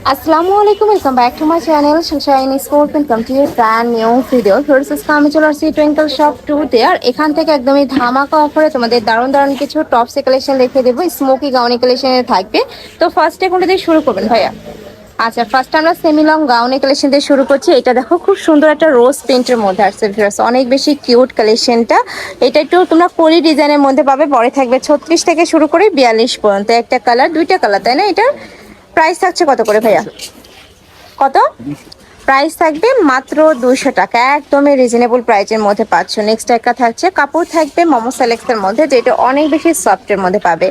আসসালামু আলাইকুম, welcome back to my channel sunshine sport. Welcome to a brand new video. Firoza আমি চলে আসছি টুইঙ্কল শপ 2 তে। আর এখান থেকে একদমই ধামাকা অফারে তোমাদের দারুণ দারুণ কিছু টপসে কালেকশন দেখিয়ে দেবো, স্মোকি গাউনি কালেকশনে থাকবে। তো ফার্স্টে কোনটা দিয়ে শুরু করবেন ভাইয়া? আচ্ছা, ফার্স্ট আমরা সেমি লং গাউনি কালেকশন দিয়ে শুরু করছি। এটা দেখো খুব সুন্দর একটা রোজ প্রিন্টের মধ্যে আসছে, অনেক বেশি কিউট কালেকশনটা। এটা একটু তোমরা কলি ডিজাইনের মধ্যে পাবে। বড় থাকবে 36 থেকে শুরু করে 42 পর্যন্ত। একটা কালার, দুইটা কালার, তাই না? এটা প্রাইস থাকছে কত করে ভাইয়া? কত প্রাইস থাকবে? মাত্র 200 টাকা, একদমই রিজনেবল প্রাইসের মধ্যে পাচ্ছ। নেক্সট একটা থাকছে, কাপড় থাকবে মোমো সেলেক্সের মধ্যে, যেটা অনেক বেশি সফটের মধ্যে পাবে।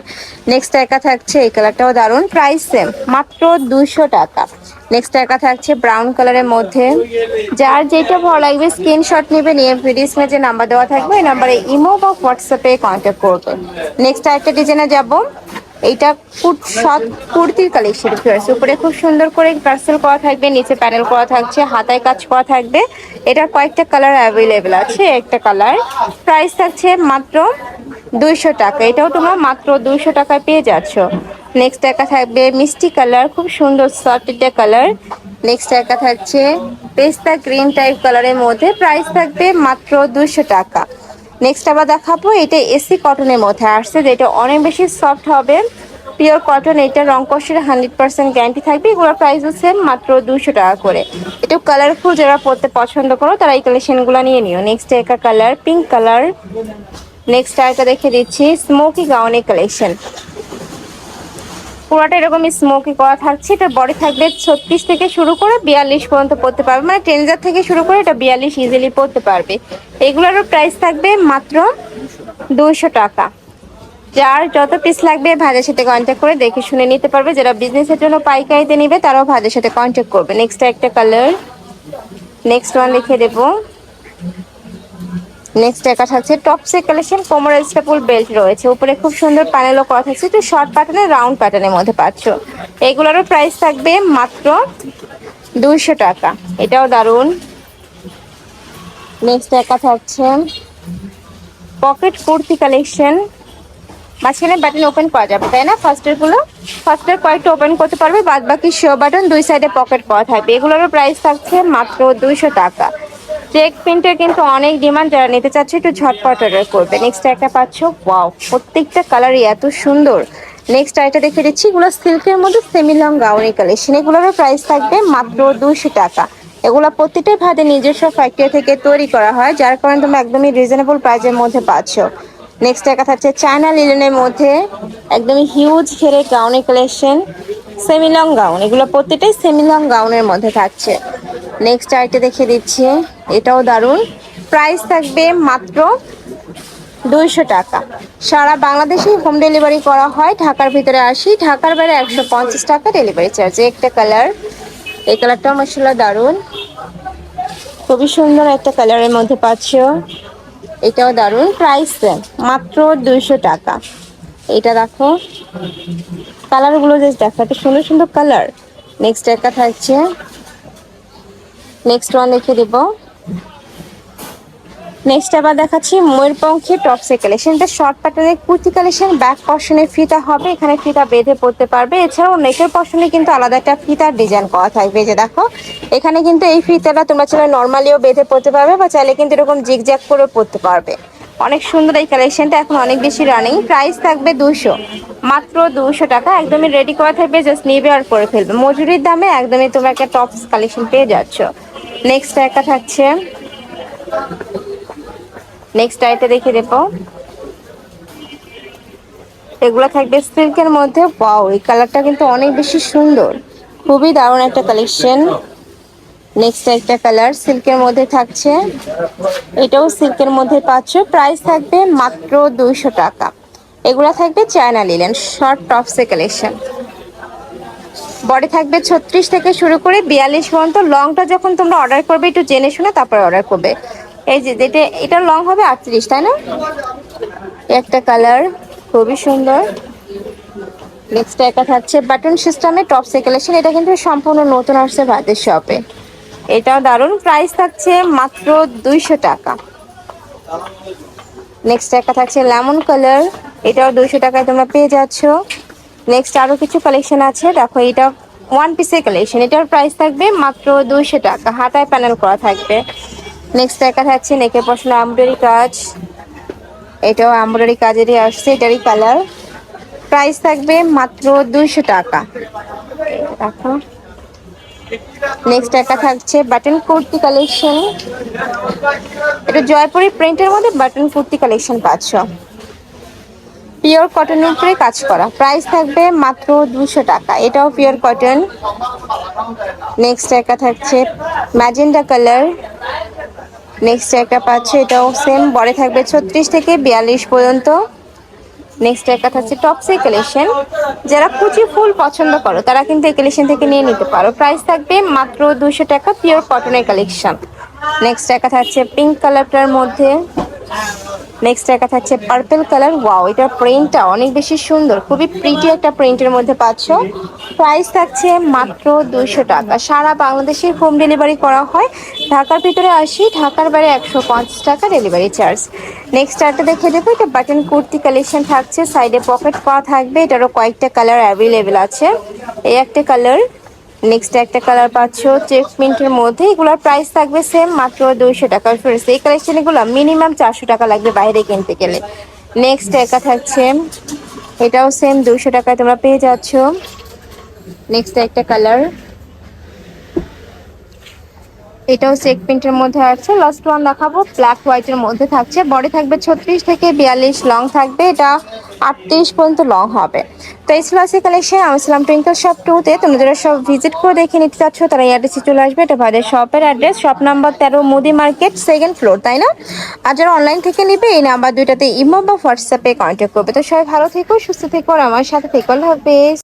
নেক্সট একটা থাকছে, এই কালারটাও দারুণ, প্রাইস সেম, মাত্র 200 টাকা। নেক্সট একটা থাকছে ব্রাউন কালারের মধ্যে। যার যেটা ভালো লাগবে স্ক্রিনশট নেবে, নিয়ে ভিডিওসে যে নাম্বার দেওয়া থাকবে এই নাম্বারে ইমো বা হোয়াটসঅ্যাপে কন্ট্যাক্ট করবে। নেক্সট আরেকটা ডিজাইনে যাব। এইটা শর্ট কুর্তির কালেকশন আছে। উপরে খুব সুন্দর করে টার্সেল করা থাকবে, নিচে প্যানেল করা থাকছে, হাতায় কাজ করা থাকবে। এটার কয়েকটা কালার অ্যাভেলেবেল আছে। একটা কালার, প্রাইস থাকছে মাত্র 200 টাকা। এটাও তোমরা মাত্র 200 টাকায় পেয়ে যাচ্ছ। নেক্সট একটা থাকবে মিষ্টি কালার, খুব সুন্দর সফট একটা কালার। নেক্সট একটা থাকছে পেস্তা গ্রিন টাইপ কালারের মধ্যে, প্রাইস থাকবে মাত্র 200 টাকা। নেক্সট আবার দেখাবো, এটা এসি কটনের মধ্যে আসছে, যেটা অনেক বেশি সফট হবে, পিওর কটন। এটা রং কষের 100% গ্যারান্টি থাকবে। এগুলোর প্রাইস হচ্ছে মাত্র 200 টাকা করে। একটু কালারফুল যারা পড়তে পছন্দ করো তারা এই কালেকশনগুলো নিয়ে নিও। নেক্সট একটা কালার, পিঙ্ক কালার। নেক্সট আরেকটা দেখে দিচ্ছি স্মোকি গাউনি কালেকশন। পুরোটা এরকম স্মোকি করা থাকছে। এটা বডি থাকবে 36 থেকে শুরু করে 42 পর্যন্ত পড়তে পারবে, মানে ট্রেনজার থেকে শুরু করে এটা 42 ইজিলি পড়তে পারবে। এগুলোরও প্রাইস থাকবে মাত্র 200 টাকা। যার যত পিস লাগবে ভাইদের সাথে কন্ট্যাক্ট করে দেখে শুনে নিতে পারবে। যারা বিজনেসের জন্য পাইকারিতে নিবে তারাও ভাইদের সাথে কন্ট্যাক্ট করবে। নেক্সট একটা কালার, নেক্সট ওয়ান লিখে দেবো। নেক্সট একটা থাকছে টপসে কালেকশন, কোমর স্টেপল বেল্ট রয়েছে, উপরে খুব সুন্দর প্যানেলও করা থাকছে। একটু শর্ট প্যাটার্নের রাউন্ড প্যাটার্নের মধ্যে পাচ্ছ। এগুলোরও প্রাইস থাকবে মাত্র 200 টাকা। এটাও দারুণ। নেক্সট একটা থাকছে পকেট কুর্তি কালেকশন। মাঝখানে বাটন ওপেন করা যাবে, তাই না? ফার্স্টের কয়েকটা ওপেন করতে পারবে, বাদ বাকি শো বাটন দুই সাইডে পকেট করা থাকবে। এগুলোরও প্রাইস থাকছে মাত্র 200 টাকা। চেক প্রিন্টের কিন্তু অনেক ডিমান্ড, যারা নিতে চাচ্ছে একটু ঝটপট অর্ডার করবে। নেক্সট একটা পাচ্ছ, ওয়াও, প্রত্যেকটা কালারই এত সুন্দর। নেক্সট আইটা দেখে দিচ্ছি, এগুলো সিল্কের মধ্যে সেমি লং গাউনি কালেকশন। এগুলোরও প্রাইস থাকবে মাত্র 200 টাকা। এগুলো প্রত্যেকটাই ভাতে নিজস্ব ফ্যাক্টরি থেকে তৈরি করা হয়, যার কারণে তুমি একদমই রিজনেবল প্রাইসের মধ্যে পাচ্ছ। নেক্সট একটা থাকছে চায়না লিলেনের মধ্যে একদমই হিউজ ঘেরে গাউনের কালেকশন, সেমি লং গাউন। এগুলো প্রত্যেকটাই সেমি লং গাউনের মধ্যে থাকছে। নেক্সট আইটা দেখিয়ে দিচ্ছি, এটাও দারুণ, প্রাইস থাকবে মাত্র 200 টাকা। সারা বাংলাদেশে হোম ডেলিভারি করা হয়। ঢাকার ভিতরে 80, ঢাকার বাইরে 150 টাকা ডেলিভারি চার্জ। একটা কালার, এই কালারটাও মাশাআল্লাহ দারুণ, খুবই সুন্দর একটা কালারের মধ্যে পাচ্ছ। এটাও দারুণ, প্রাইস মাত্র 200 টাকা। এটা দেখো, কালারগুলো জাস্ট দেখো, এত সুন্দর সুন্দর কালার। নেক্সট একটা থাকছে, নেক্সট ওয়ান লিখে দিব। নেক্সট আবার দেখাচ্ছি ময়ূরপঙ্খী টপসের কালেকশন। এটা শর্ট প্যাটার্নের কুর্তি কালেকশন। ব্যাক পশনে ফিতা হবে, এখানে ফিতা বেঁধে পড়তে পারবে। এছাড়াও নেকের পশনে কিন্তু আলাদা একটা ফিতার ডিজাইন করা থাকবে। যে দেখো, এখানে কিন্তু এই ফিতাটা তোমরা চাইলে নর্মালিও বেঁধে পড়তে পারবে, বা চাইলে কিন্তু এরকম জিগজ্যাগ করে পড়তে পারবে। অনেক সুন্দর এই কালেকশনটা, এখন অনেক বেশি রানিং। প্রাইস থাকবে 200, মাত্র 200 টাকা। একদমই রেডি করা থাকবে, জাস্ট নিবে আর করে ফেলবে। মজুরির দামে একদমই তোমরা একটা টপস কালেকশন পেয়ে যাচ্ছ। নেক্সট একটা থাকছে, নেক্সট আইটা দেখে দেবো। এগুলো থাকবে সিল্কের মধ্যে। ওয়াও, এই কালারটা কিন্তু অনেক বেশি সুন্দর, খুবই দারুণ একটা কালেকশন। নেক্সট একটা কালার সিল্কের মধ্যে থাকছে, এটাও সিল্কের মধ্যে পাচ্ছ। প্রাইস থাকবে মাত্র 200 টাকা। এগুলো থাকবে চায়না লিলেন শর্ট টপসের কালেকশন। বডি থাকবে 36 থেকে শুরু করে 42 পর্যন্ত। লংটা যখন তোমরা অর্ডার করবে একটু জেনে শুনে তারপরে অর্ডার করবে। এই যে যেটা এটা লং হবে 38, তাই না? একটা কালার, খুবই সুন্দর। নেক্সট একটা থাকছে বাটন সিস্টেমে টপসের কালেকশন। এটা কিন্তু সম্পূর্ণ নতুন আসছে ভাতের শপে। এটাও দারুণ, প্রাইস থাকছে মাত্র 200 টাকা। নেক্সট একটা থাকছে লেমন কালার, এটাও 200 টাকায় তোমরা পেয়ে যাচ্ছ। নেক্সট আরো কিছু কালেকশন আছে, দেখো এটা ওয়ান পিসের কালেকশন। এটার প্রাইস থাকবে মাত্র 200 টাকা, হাতায় প্যানেল করা থাকবে। নেক্সট দেখা যাচ্ছে নেকের পশনে এমব্রয়ডারি কাজ, এটাও এমব্রয়ডারি কাজেরই আসছে, এটারই কালার। প্রাইস থাকবে মাত্র 200 টাকা। দেখো নেক্সট একটা থাকছে বাটন কুর্তি কালেকশন, এটা জয়পুরি প্রিন্টের মধ্যে বাটন কুর্তি কালেকশন পাচ্ছ, পিওর কটনের উপরে কাজ করা। প্রাইস থাকবে মাত্র 200 টাকা, এটাও পিওর কটন। নেক্সট একটা থাকছে ম্যাজেন্ডা কালার, নেক্সট একটা পাচ্ছে, এটাও সেম, বড় থাকবে 36 থেকে 42 পর্যন্ত। নেক্সট একটা থাকছে টপসি কালেকশন, যারা কুচি ফুল পছন্দ করো তারা কিন্তু এই কালেকশন থেকে নিয়ে নিতে পারো। প্রাইস থাকবে মাত্র 200 টাকা, পিওর কটনের কালেকশন। নেক্সট একটা থাকছে পিঙ্ক কালারটার মধ্যে, নেক্সট একটা থাকছে পার্পল কালার। ওয়াও, এটার প্রিন্টটা অনেক বেশি সুন্দর, খুবই প্রিটি একটা প্রিন্টের মধ্যে পাচ্ছ। প্রাইস থাকছে মাত্র 200 টাকা। সারা বাংলাদেশে হোম ডেলিভারি করা হয়, ঢাকার ভিতরে 80, ঢাকার বাইরে 150 টাকা ডেলিভারি চার্জ। নেক্সট একটা দেখে দেবো, এটা বাটন কুর্তি কালেকশন থাকছে, সাইডে পকেট করা থাকবে, এটারও কয়েকটা কালার অ্যাভেলেবেল আছে। এই একটা কালার, নেক্সট একটা কালার পাচ্ছ চেক প্রিন্টের মধ্যে, এগুলোর প্রাইস থাকবে সেম মাত্র 200 টাকা। ফ্রেন্ডস এই কালেকশনগুলো মিনিমাম 400 টাকা লাগবে বাইরে কিনতে গেলে। নেক্সট একটা থাকছে, এটাও সেম 200 টাকায় তোমরা পেয়ে যাচ্ছ। নেক্সট একটা কালার, এটাও চেক প্রিন্টের মধ্যে আছে। লাস্ট ওয়ান দেখাবো, ব্ল্যাক হোয়াইটের মধ্যে থাকছে, বডি থাকবে 36 থেকে 42, লং থাকবে এটা 38 পর্যন্ত লং হবে। তো এই ছিল আজকে কালেকশন। আমি ছিলাম টুইঙ্কল শপ 2-তে। তোমরা যারা সব ভিজিট করে দেখে নিতে চাচ্ছ তারা এই অ্যাড্রেসে চলে আসবে। এটা ভাইদের শপের অ্যাড্রেস, শপ নাম্বার 13, মুদি মার্কেট, 2nd ফ্লোর, তাই না? আর যারা অনলাইন থেকে নিবে এই নাম্বার দুইটাতে ইমো বা হোয়াটসঅ্যাপে কন্ট্যাক্ট করবে। তো সবাই ভালো থেকো, সুস্থ থেকো আর আমার সাথে থেকো। আল্লাহ হাফেজ।